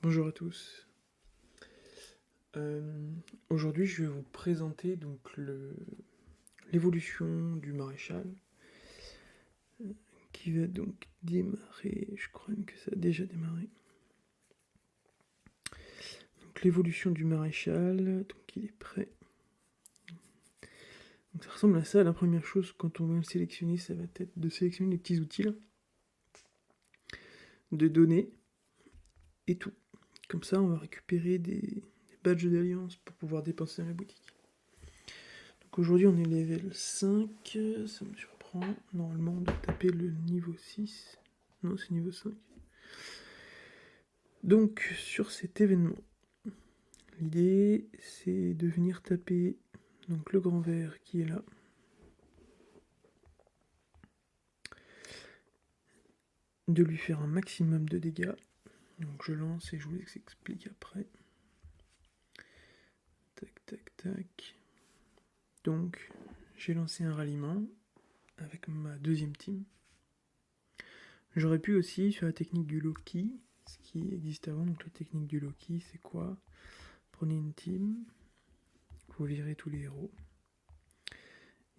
Bonjour à tous. Aujourd'hui, je vais vous présenter donc l'évolution du maréchal qui va donc démarrer. Je crois même que ça a déjà démarré. Donc l'évolution du maréchal, donc il est prêt. Donc ça ressemble à ça. La première chose quand on va le sélectionner, ça va être de sélectionner les petits outils là, de données et tout. Comme ça, on va récupérer des badges d'alliance pour pouvoir dépenser dans la boutique. Donc aujourd'hui, on est level 5, ça me surprend. Normalement, on doit taper le niveau 6. Non, c'est niveau 5. Donc, sur cet événement, l'idée, c'est de venir taper donc, le grand vert qui est là. De lui faire un maximum de dégâts. Donc je lance et je vous explique après. Tac, tac, tac. Donc, j'ai lancé un ralliement avec ma deuxième team. J'aurais pu aussi faire la technique du Loki, ce qui existe avant. Donc la technique du Loki, c'est quoi? Prenez une team, vous virez tous les héros,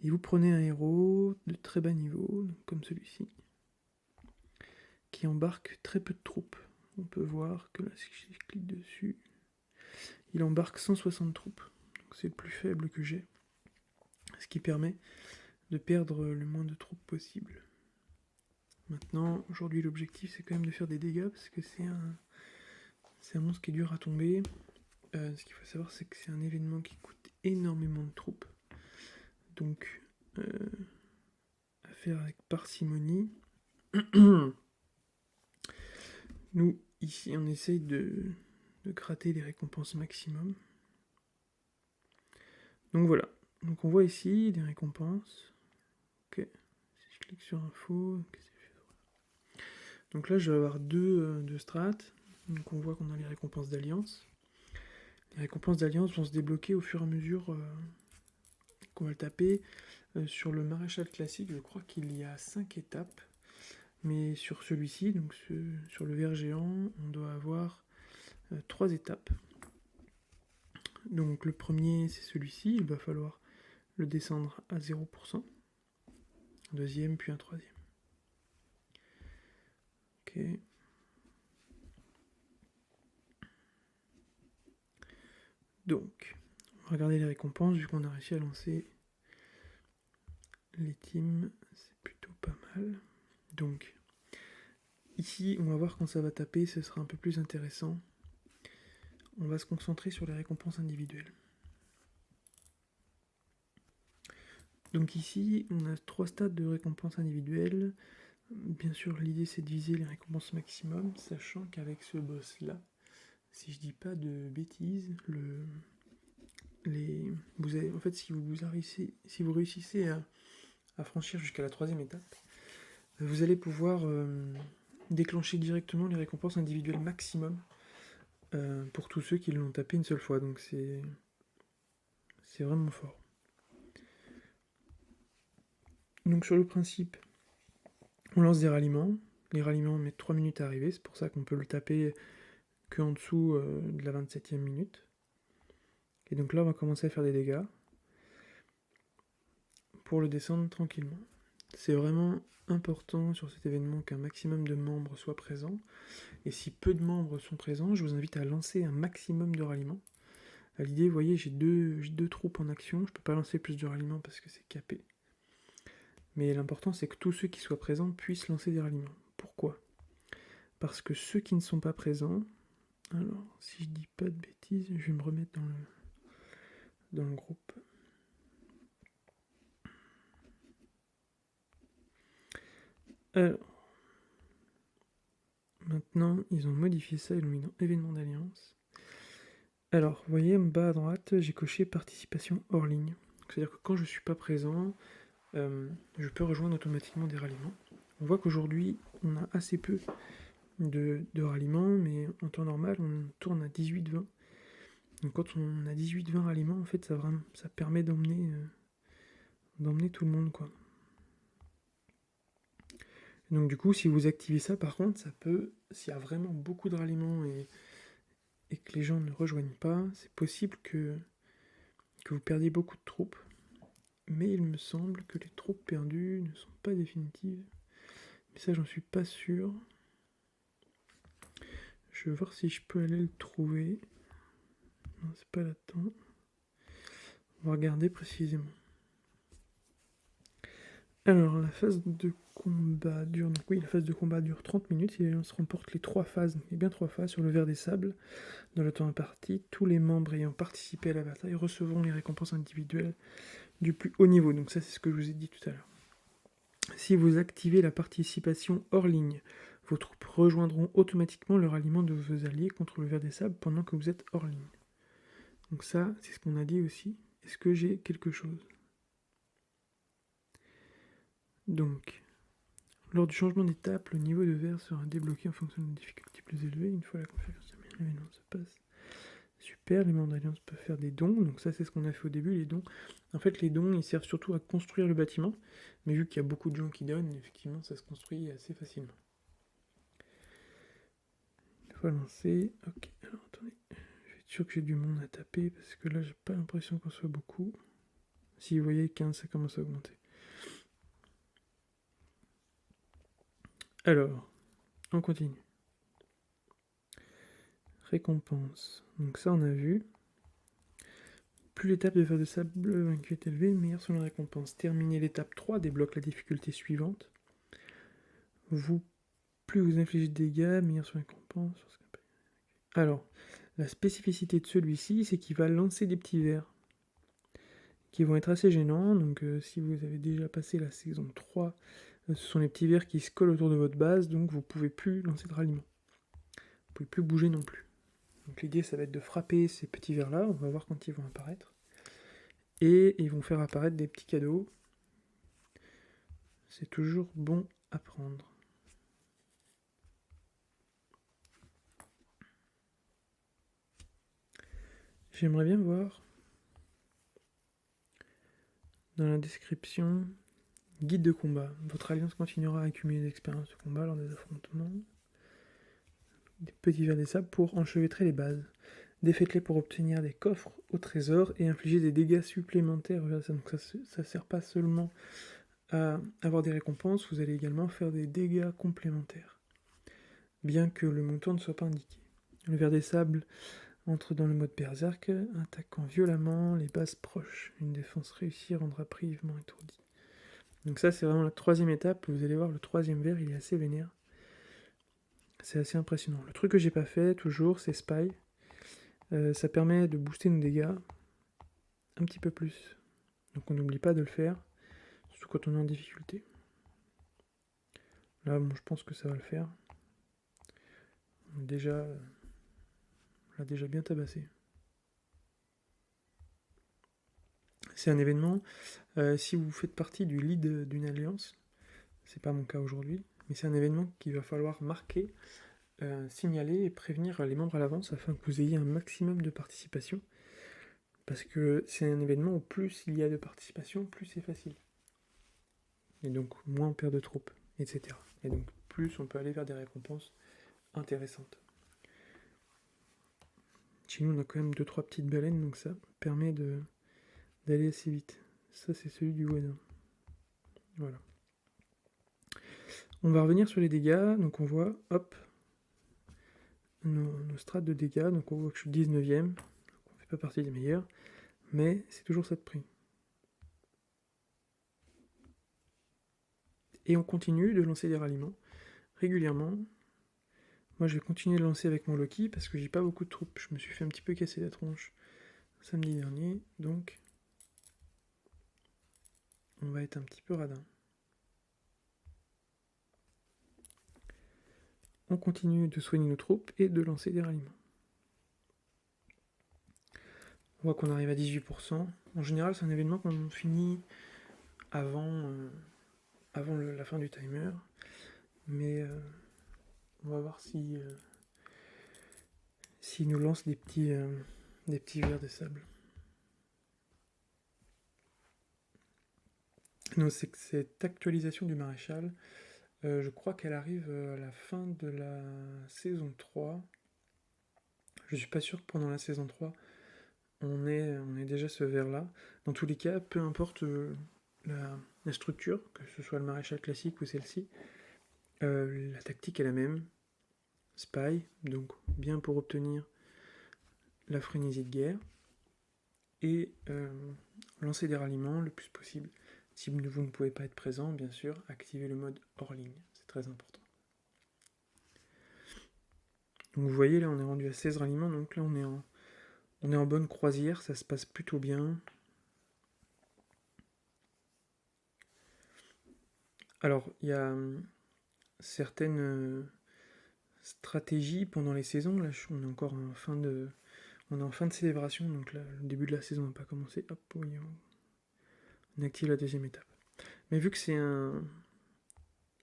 et vous prenez un héros de très bas niveau, comme celui-ci, qui embarque très peu de troupes. On peut voir que là, si je clique dessus, il embarque 160 troupes. C'est le plus faible que j'ai, ce qui permet de perdre le moins de troupes possible. Maintenant, aujourd'hui, l'objectif, c'est quand même de faire des dégâts, parce que c'est un monstre qui est dur à tomber. Ce qu'il faut savoir, c'est que c'est un événement qui coûte énormément de troupes. Donc, à faire avec parcimonie. Nous, ici, on essaye de gratter les récompenses maximum. Donc voilà. Donc on voit ici les récompenses. Ok. Si je clique sur info, donc là, je vais avoir deux strats. Donc on voit qu'on a les récompenses d'alliance. Les récompenses d'alliance vont se débloquer au fur et à mesure qu'on va le taper. Sur le maréchal classique, je crois qu'il y a 5 étapes. Mais sur celui-ci, donc sur le ver géant, on doit avoir 3 étapes. Donc le premier, c'est celui-ci, il va falloir le descendre à 0%. Un deuxième, puis un troisième. Ok. Donc, on va regarder les récompenses, vu qu'on a réussi à lancer les teams, c'est plutôt pas mal. Donc, ici, on va voir quand ça va taper, ce sera un peu plus intéressant. On va se concentrer sur les récompenses individuelles. Donc ici, on a 3 stades de récompenses individuelles. Bien sûr, l'idée c'est de viser les récompenses maximum, sachant qu'avec ce boss-là, si je dis pas de bêtises, en fait, si vous réussissez à franchir jusqu'à la 3e étape, vous allez pouvoir déclencher directement les récompenses individuelles maximum pour tous ceux qui l'ont tapé une seule fois. Donc c'est vraiment fort. Donc sur le principe, on lance des ralliements. Les ralliements mettent 3 minutes à arriver, c'est pour ça qu'on peut le taper qu'en dessous de la 27e minute. Et donc là, on va commencer à faire des dégâts pour le descendre tranquillement. C'est vraiment important sur cet événement qu'un maximum de membres soient présents. Et si peu de membres sont présents, je vous invite à lancer un maximum de ralliements. À l'idée, vous voyez, j'ai deux troupes en action. Je ne peux pas lancer plus de ralliements parce que c'est capé. Mais l'important, c'est que tous ceux qui soient présents puissent lancer des ralliements. Pourquoi? Parce que ceux qui ne sont pas présents... Alors, si je dis pas de bêtises, je vais me remettre dans le groupe. Alors, maintenant, ils ont modifié ça, ils l'ont mis dans événement d'alliance. Alors, vous voyez, en bas à droite, j'ai coché participation hors ligne. C'est-à-dire que quand je ne suis pas présent, je peux rejoindre automatiquement des ralliements. On voit qu'aujourd'hui, on a assez peu de ralliements, mais en temps normal, on tourne à 18-20. Donc quand on a 18-20 ralliements, en fait, ça permet d'emmener tout le monde, quoi. Donc du coup, si vous activez ça, par contre, ça peut, s'il y a vraiment beaucoup de ralliements et et que les gens ne rejoignent pas, c'est possible que vous perdiez beaucoup de troupes. Mais il me semble que les troupes perdues ne sont pas définitives. Mais ça, j'en suis pas sûr. Je vais voir si je peux aller le trouver. Non, c'est pas là-dedans. On va regarder précisément. Alors, la phase de combat dure... Donc oui, la phase de combat dure 30 minutes. Et on se remporte les 3 phases. Donc il y a bien 3 phases sur le ver des sables. Dans le temps imparti, tous les membres ayant participé à la bataille recevront les récompenses individuelles du plus haut niveau. Donc ça, c'est ce que je vous ai dit tout à l'heure. Si vous activez la participation hors ligne, vos troupes rejoindront automatiquement le ralliement de vos alliés contre le ver des sables pendant que vous êtes hors ligne. Donc ça, c'est ce qu'on a dit aussi. Est-ce que j'ai quelque chose ? Donc, lors du changement d'étape, le niveau de ver sera débloqué en fonction d'une difficulté plus élevée. Une fois la configuration terminée, l'événement se passe. Super, les membres d'Alliance peuvent faire des dons. Donc ça, c'est ce qu'on a fait au début, les dons. En fait, les dons, ils servent surtout à construire le bâtiment. Mais vu qu'il y a beaucoup de gens qui donnent, effectivement, ça se construit assez facilement. Une fois lancé... Ok, alors attendez. Je vais être sûr que j'ai du monde à taper, parce que là, j'ai pas l'impression qu'on soit beaucoup. Si vous voyez, 15, ça commence à augmenter. Alors, on continue. Récompense. Donc ça, on a vu. Plus l'étape de ver de sable vaincu est élevée, meilleures sont les récompenses. Terminer l'étape 3 débloque la difficulté suivante. Plus vous infligez de dégâts, meilleures sont les récompenses. Alors, la spécificité de celui-ci, c'est qu'il va lancer des petits vers qui vont être assez gênants. Donc si vous avez déjà passé la saison 3, ce sont les petits vers qui se collent autour de votre base, donc vous ne pouvez plus lancer de ralliement. Vous ne pouvez plus bouger non plus. Donc l'idée, ça va être de frapper ces petits vers-là, on va voir quand ils vont apparaître. Et ils vont faire apparaître des petits cadeaux. C'est toujours bon à prendre. J'aimerais bien voir dans la description guide de combat. Votre alliance continuera à accumuler des expériences de combat lors des affrontements. Des petits vers des sables pour enchevêtrer les bases. Défaites-les pour obtenir des coffres au trésor et infliger des dégâts supplémentaires. Donc ça ne sert pas seulement à avoir des récompenses, vous allez également faire des dégâts complémentaires, bien que le montant ne soit pas indiqué. Le ver des sables entre dans le mode berserk, attaquant violemment les bases proches. Une défense réussie rendra vivement étourdi. Donc ça, c'est vraiment la 3e étape. Vous allez voir, le 3e ver, il est assez vénère. C'est assez impressionnant. Le truc que j'ai pas fait, toujours, c'est Spy. Ça permet de booster nos dégâts un petit peu plus. Donc on n'oublie pas de le faire, surtout quand on est en difficulté. Là, bon, je pense que ça va le faire. On l'a déjà bien tabassé. C'est un événement, si vous faites partie du lead d'une alliance, c'est pas mon cas aujourd'hui, mais c'est un événement qu'il va falloir marquer, signaler et prévenir les membres à l'avance afin que vous ayez un maximum de participation. Parce que c'est un événement où plus il y a de participation, plus c'est facile. Et donc moins on perd de troupes, etc. Et donc plus on peut aller vers des récompenses intéressantes. Chez nous on a quand même 2-3 petites baleines, donc ça permet d'aller assez vite. Ça c'est celui du voisin. Voilà. On va revenir sur les dégâts, donc on voit, hop, nos strates de dégâts, donc on voit que je suis 19ème, on ne fait pas partie des meilleurs, mais c'est toujours ça de prix. Et on continue de lancer des ralliements régulièrement. Moi je vais continuer de lancer avec mon Loki parce que j'ai pas beaucoup de troupes. Je me suis fait un petit peu casser la tronche samedi dernier, donc on va être un petit peu radin. On continue de soigner nos troupes et de lancer des ralliements. On voit qu'on arrive à 18%. En général, c'est un événement qu'on finit avant la fin du timer. Mais on va voir s'il nous lance des petits vers de sable. Donc cette actualisation du maréchal, je crois qu'elle arrive à la fin de la saison 3. Je suis pas sûr que pendant la saison 3, on ait déjà ce vert-là. Dans tous les cas, peu importe la structure, que ce soit le maréchal classique ou celle-ci, la tactique est la même. Spy, donc bien pour obtenir la frénésie de guerre, et lancer des ralliements le plus possible. Si vous ne pouvez pas être présent, bien sûr, activez le mode hors ligne, c'est très important. Donc vous voyez, là on est rendu à 16 ralliements, donc là on est en bonne croisière, ça se passe plutôt bien. Alors, il y a certaines stratégies pendant les saisons, là on est encore en fin de célébration, donc là, le début de la saison n'a pas commencé. Hop, oui, on active la deuxième étape. Mais vu que c'est un...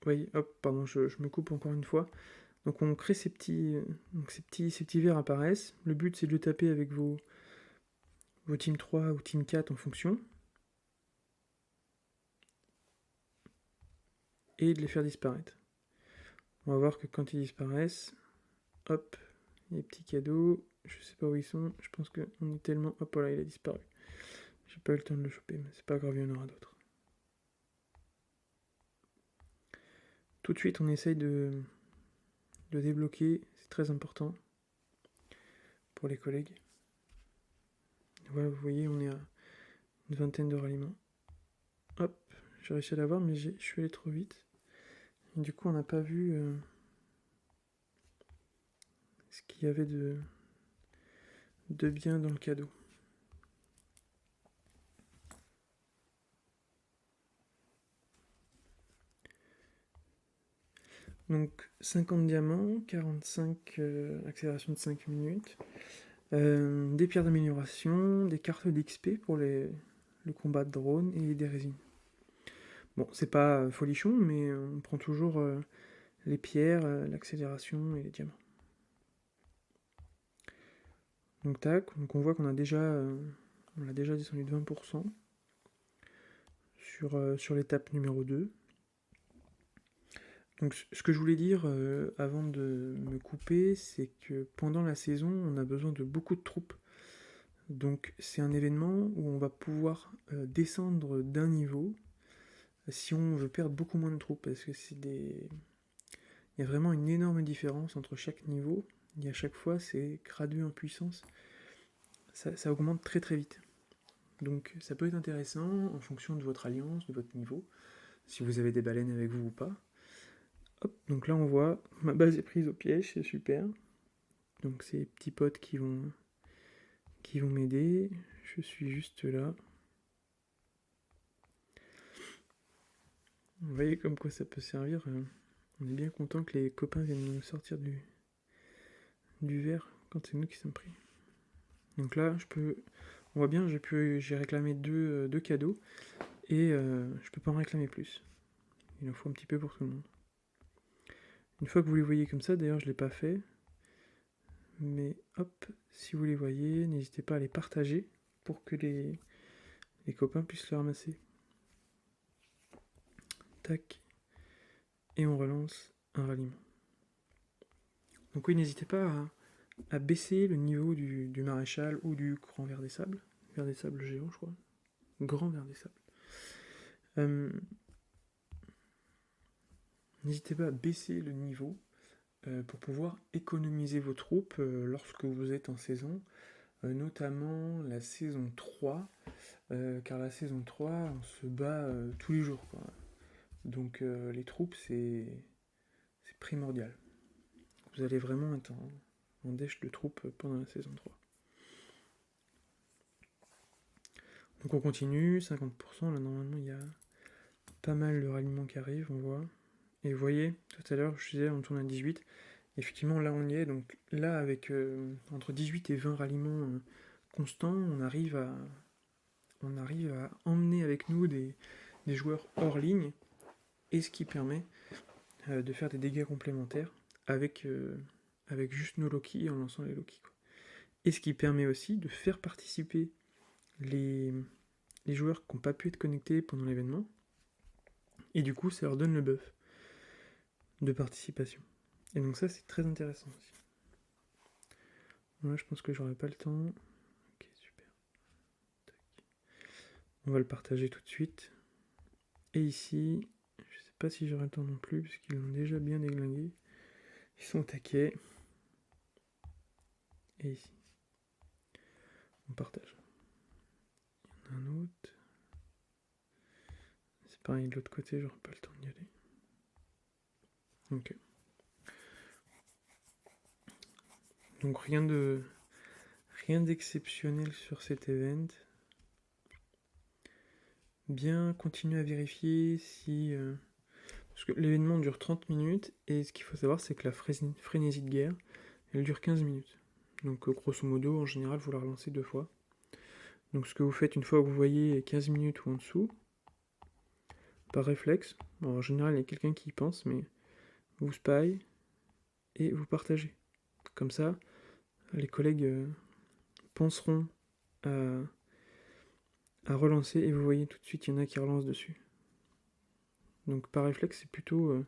Oui, hop, pardon, je me coupe encore une fois. Donc on crée ces petits vers apparaissent. Le but c'est de le taper avec vos team 3 ou team 4 en fonction. Et de les faire disparaître. On va voir que quand ils disparaissent, hop, il y a des petits cadeaux. Je sais pas où ils sont. Je pense qu'on est tellement... Hop, voilà, il a disparu. J'ai pas eu le temps de le choper, mais c'est pas grave, il y en aura d'autres. Tout de suite, on essaye de débloquer. C'est très important pour les collègues. Voilà, vous voyez, on est à une vingtaine de ralliements. Hop, j'ai réussi à l'avoir, mais je suis allé trop vite. Et du coup, on n'a pas vu ce qu'il y avait de bien dans le cadeau. Donc 50 diamants, 45 accélération de 5 minutes, des pierres d'amélioration, des cartes d'XP pour le combat de drone et des résines. Bon, c'est pas folichon, mais on prend toujours les pierres, l'accélération et les diamants. Donc tac, donc on voit qu'on a déjà, on l'a déjà descendu de 20% sur l'étape numéro 2. Donc ce que je voulais dire avant de me couper, c'est que pendant la saison, on a besoin de beaucoup de troupes. Donc c'est un événement où on va pouvoir descendre d'un niveau si on veut perdre beaucoup moins de troupes, parce que il y a vraiment une énorme différence entre chaque niveau, et à chaque fois c'est gradué en puissance, ça augmente très très vite. Donc ça peut être intéressant en fonction de votre alliance, de votre niveau, si vous avez des baleines avec vous ou pas. Hop, donc là on voit, ma base est prise au piège, c'est super. Donc ces petits potes qui vont m'aider, je suis juste là. Vous voyez comme quoi ça peut servir. On est bien content que les copains viennent nous sortir du verre quand c'est nous qui sommes pris. Donc là, on voit bien, j'ai réclamé deux cadeaux et je peux pas en réclamer plus. Il en faut un petit peu pour tout le monde. Une fois que vous les voyez comme ça, d'ailleurs je l'ai pas fait, mais hop, si vous les voyez, n'hésitez pas à les partager pour que les copains puissent le ramasser. Tac. Et on relance un ralliement. Donc oui, n'hésitez pas à baisser le niveau du maréchal ou du grand ver des sables géant, je crois. Grand ver des sables. N'hésitez pas à baisser le niveau pour pouvoir économiser vos troupes lorsque vous êtes en saison, notamment la saison 3, car la saison 3, on se bat tous les jours, quoi. Donc les troupes, c'est primordial. Vous allez vraiment être en dèche de troupes pendant la saison 3. Donc on continue, 50%, là normalement il y a pas mal de ralliements qui arrivent, on voit. Et vous voyez, tout à l'heure je disais on tourne à 18, effectivement là on y est, donc là avec entre 18 et 20 ralliements constants, on arrive à emmener avec nous des joueurs hors ligne, et ce qui permet de faire des dégâts complémentaires avec juste nos Loki en lançant les Loki, quoi. Et ce qui permet aussi de faire participer les joueurs qui n'ont pas pu être connectés pendant l'événement, et du coup ça leur donne le buff de participation. Et donc ça c'est très intéressant aussi. Ouais, je pense que j'aurai pas le temps. Ok, super. Tac. On va le partager tout de suite. Et ici, je sais pas si j'aurai le temps non plus, puisqu'ils l'ont déjà bien déglingué. Ils sont au taquet. Et ici, on partage. Il y en a un autre. C'est pareil, de l'autre côté, j'aurai pas le temps d'y aller. Ok. Donc rien d'exceptionnel sur cet event. Bien continuer à vérifier si... parce que l'événement dure 30 minutes, et ce qu'il faut savoir, c'est que la frénésie de guerre, elle dure 15 minutes. Donc grosso modo, en général, vous la relancez 2 fois. Donc ce que vous faites une fois que vous voyez 15 minutes ou en dessous, par réflexe, bon, en général il y a quelqu'un qui y pense, mais vous spy et vous partagez. Comme ça, les collègues penseront à, à relancer, et vous voyez tout de suite, il y en a qui relancent dessus. Donc par réflexe, c'est plutôt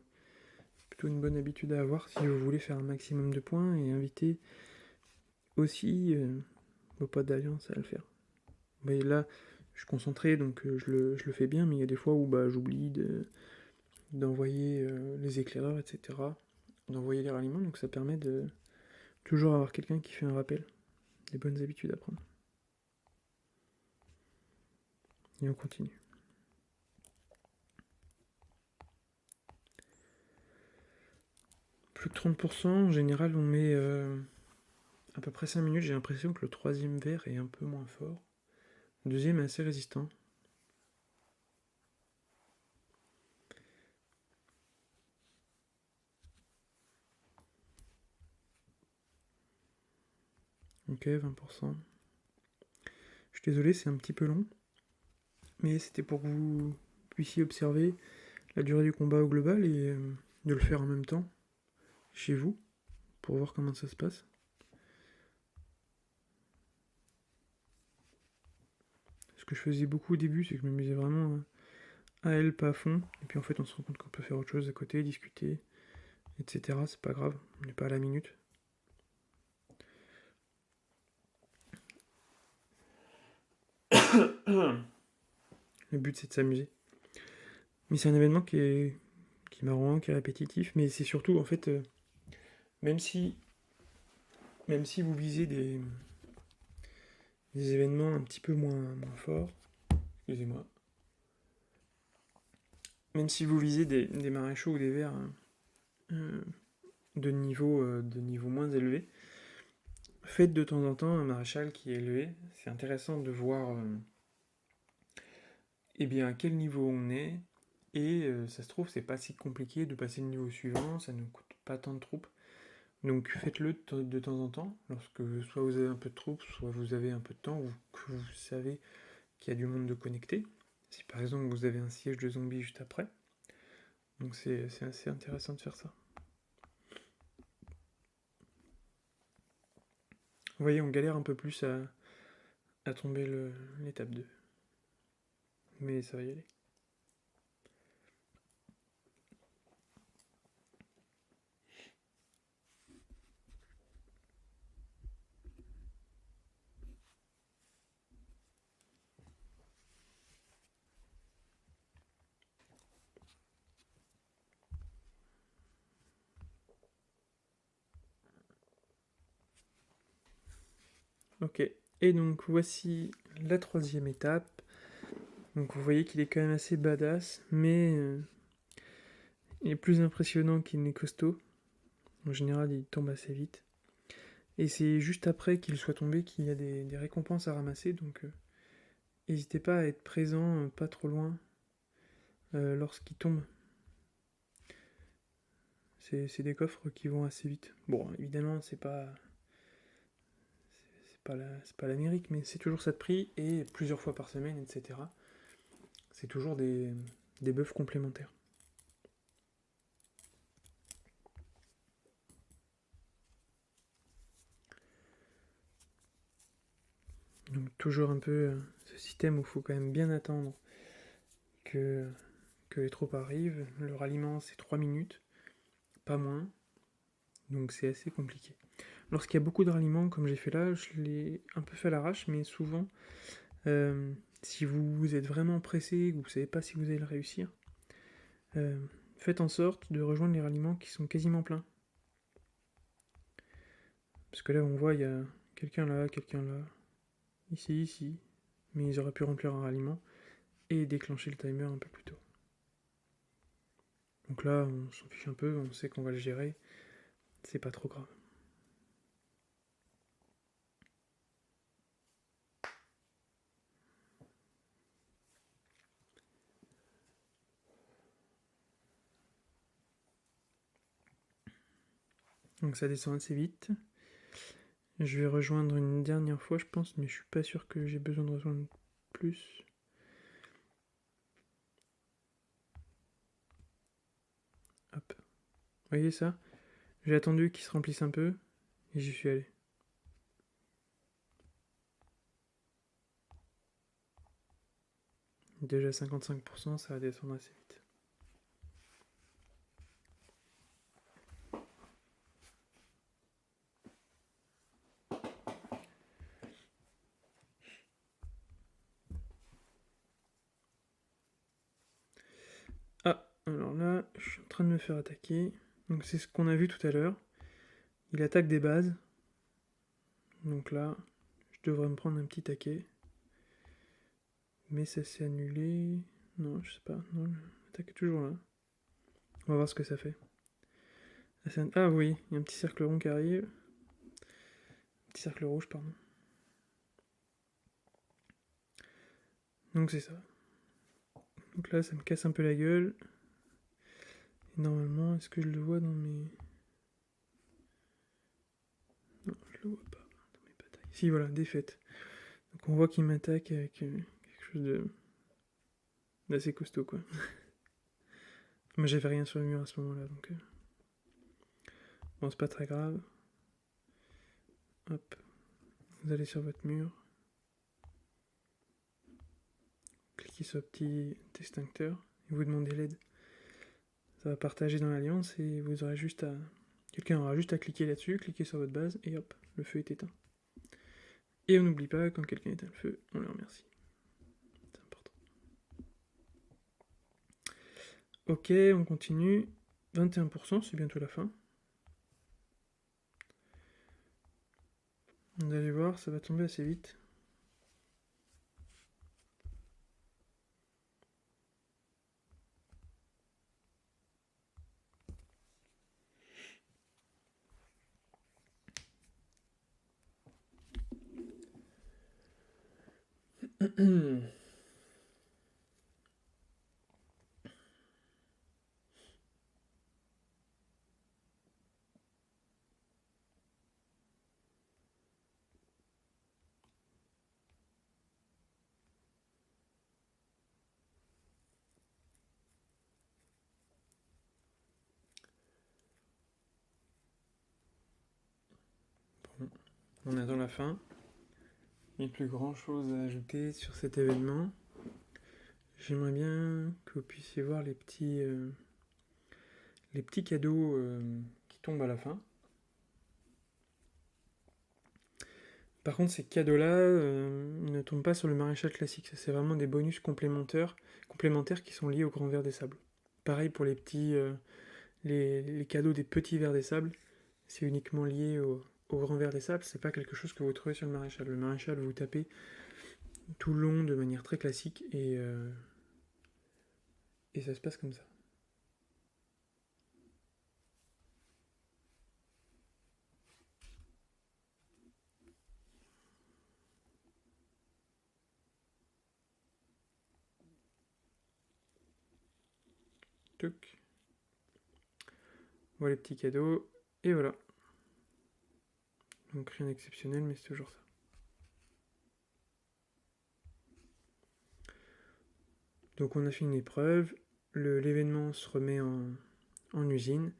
une bonne habitude à avoir si vous voulez faire un maximum de points, et inviter aussi vos potes d'alliance à le faire. Vous voyez là, je suis concentré, donc je le fais bien, mais il y a des fois où j'oublie d'envoyer les éclaireurs, etc., d'envoyer les ralliements, donc ça permet de toujours avoir quelqu'un qui fait un rappel, des bonnes habitudes à prendre. Et on continue. Plus que 30%, en général on met à peu près 5 minutes, j'ai l'impression que le troisième verre est un peu moins fort. Le deuxième est assez résistant. Ok, 20%. Je suis désolé, c'est un petit peu long, mais c'était pour que vous puissiez observer la durée du combat au global, et de le faire en même temps chez vous pour voir comment ça se passe. Ce que je faisais beaucoup au début, c'est que je m'amusais vraiment à elle, pas à fond, et puis en fait on se rend compte qu'on peut faire autre chose à côté, discuter, etc. C'est pas grave, on n'est pas à la minute. Le but c'est de s'amuser. Mais c'est un événement qui est marrant, qui est répétitif, mais c'est surtout en fait, même si vous visez des événements un petit peu moins forts, excusez-moi, même si vous visez des maréchaux ou des vers de niveau moins élevé, faites de temps en temps un maréchal qui est élevé. C'est intéressant de voir à quel niveau on est, et ça se trouve, c'est pas si compliqué de passer le niveau suivant, ça ne coûte pas tant de troupes. Donc faites-le de temps en temps, lorsque soit vous avez un peu de troupes, soit vous avez un peu de temps, ou que vous savez qu'il y a du monde de connecté. Si par exemple vous avez un siège de zombies juste après. Donc c'est assez intéressant de faire ça. Vous voyez, on galère un peu plus à tomber l'étape 2. Mais ça va y aller. Ok, et donc voici la troisième étape. Donc vous voyez qu'il est quand même assez badass, mais il est plus impressionnant qu'il n'est costaud. En général, il tombe assez vite. Et c'est juste après qu'il soit tombé qu'il y a des récompenses à ramasser, donc n'hésitez pas à être présent, pas trop loin, lorsqu'il tombe. C'est des coffres qui vont assez vite. Bon, évidemment, c'est pas l'Amérique, mais c'est toujours ça de prix, et plusieurs fois par semaine, etc. C'est toujours des buffs complémentaires. Donc toujours un peu ce système où il faut quand même bien attendre que les troupes arrivent. Le ralliement c'est 3 minutes, pas moins, donc c'est assez compliqué. lorsqu'il y a beaucoup de ralliements, comme j'ai fait là, je l'ai un peu fait à l'arrache, mais souvent, si vous êtes vraiment pressé, ou vous savez pas si vous allez le réussir, faites en sorte de rejoindre les ralliements qui sont quasiment pleins. Parce que là, on voit, il y a quelqu'un là, ici, mais ils auraient pu remplir un ralliement et déclencher le timer un peu plus tôt. Donc là, on s'en fiche un peu, on sait qu'on va le gérer, c'est pas trop grave. Donc ça descend assez vite. Je vais rejoindre une dernière fois, je pense, mais je suis pas sûr que j'ai besoin de rejoindre plus. Hop. Vous voyez ça? J'ai attendu qu'il se remplisse un peu, et j'y suis allé. Déjà 55%, ça va descendre assez vite. Ah, alors là, je suis en train de me faire attaquer. Donc c'est ce qu'on a vu tout à l'heure. Il attaque des bases. Donc là, je devrais me prendre un petit taquet. Mais ça s'est annulé. Non, je sais pas. Non, l'attaque est toujours là. On va voir ce que ça fait. Ah oui, il y a un petit cercle rond qui arrive. Un petit cercle rouge, pardon. Donc c'est ça. Donc là, ça me casse un peu la gueule. Et normalement, est-ce que je le vois dans mes... Non, je le vois pas dans mes batailles. Si, voilà, défaite. Donc on voit qu'il m'attaque avec quelque chose d'assez costaud, quoi. Moi, j'avais rien sur le mur à ce moment-là, donc... Bon, c'est pas très grave. Hop. Vous allez sur votre mur. Cliquez sur le petit extincteur. Et vous demandez l'aide. Ça va partager dans l'alliance et vous aurez juste à... Quelqu'un aura juste à cliquer là-dessus, cliquer sur votre base, et hop, le feu est éteint. Et on n'oublie pas, quand quelqu'un éteint le feu, on le remercie. C'est important. Ok, on continue. 21%, c'est bientôt la fin. Vous allez voir, ça va tomber assez vite. Bon, on attend la fin. Il n'y a plus grand chose à ajouter sur cet événement. J'aimerais bien que vous puissiez voir les petits cadeaux qui tombent à la fin. Par contre, ces cadeaux-là ne tombent pas sur le maréchal classique. Ça, c'est vraiment des bonus complémentaires qui sont liés au grand ver des sables. Pareil pour les petits, les cadeaux des petits vers des sables. C'est uniquement lié au grand ver des sables. C'est pas quelque chose que vous trouvez sur le maréchal. Le maréchal, vous tapez tout le long de manière très classique et ça se passe comme ça. Tuc. Voilà les petits cadeaux. Et voilà. Donc rien d'exceptionnel, mais c'est toujours ça. Donc on a fait une épreuve. L'événement se remet en usine.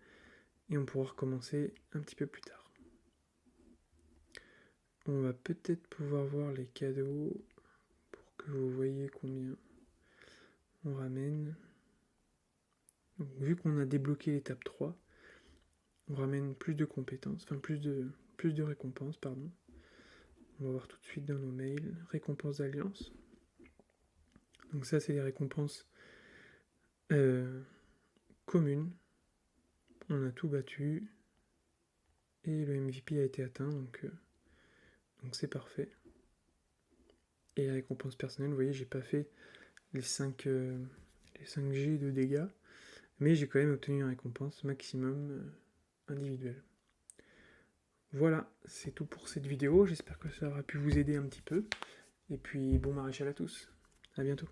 Et on pourra recommencer un petit peu plus tard. On va peut-être pouvoir voir les cadeaux pour que vous voyez combien on ramène. Donc, vu qu'on a débloqué l'étape 3, on ramène plus de compétences, enfin plus plus de récompenses, pardon. On va voir tout de suite dans nos mails. Récompenses d'alliance. Donc ça, c'est les récompenses communes. On a tout battu. Et le MVP a été atteint, donc c'est parfait. Et la récompense personnelle, vous voyez, j'ai pas fait les 5 G de dégâts, mais j'ai quand même obtenu une récompense maximum individuelle. Voilà, c'est tout pour cette vidéo, j'espère que ça aura pu vous aider un petit peu, et puis bon maréchal à tous, à bientôt.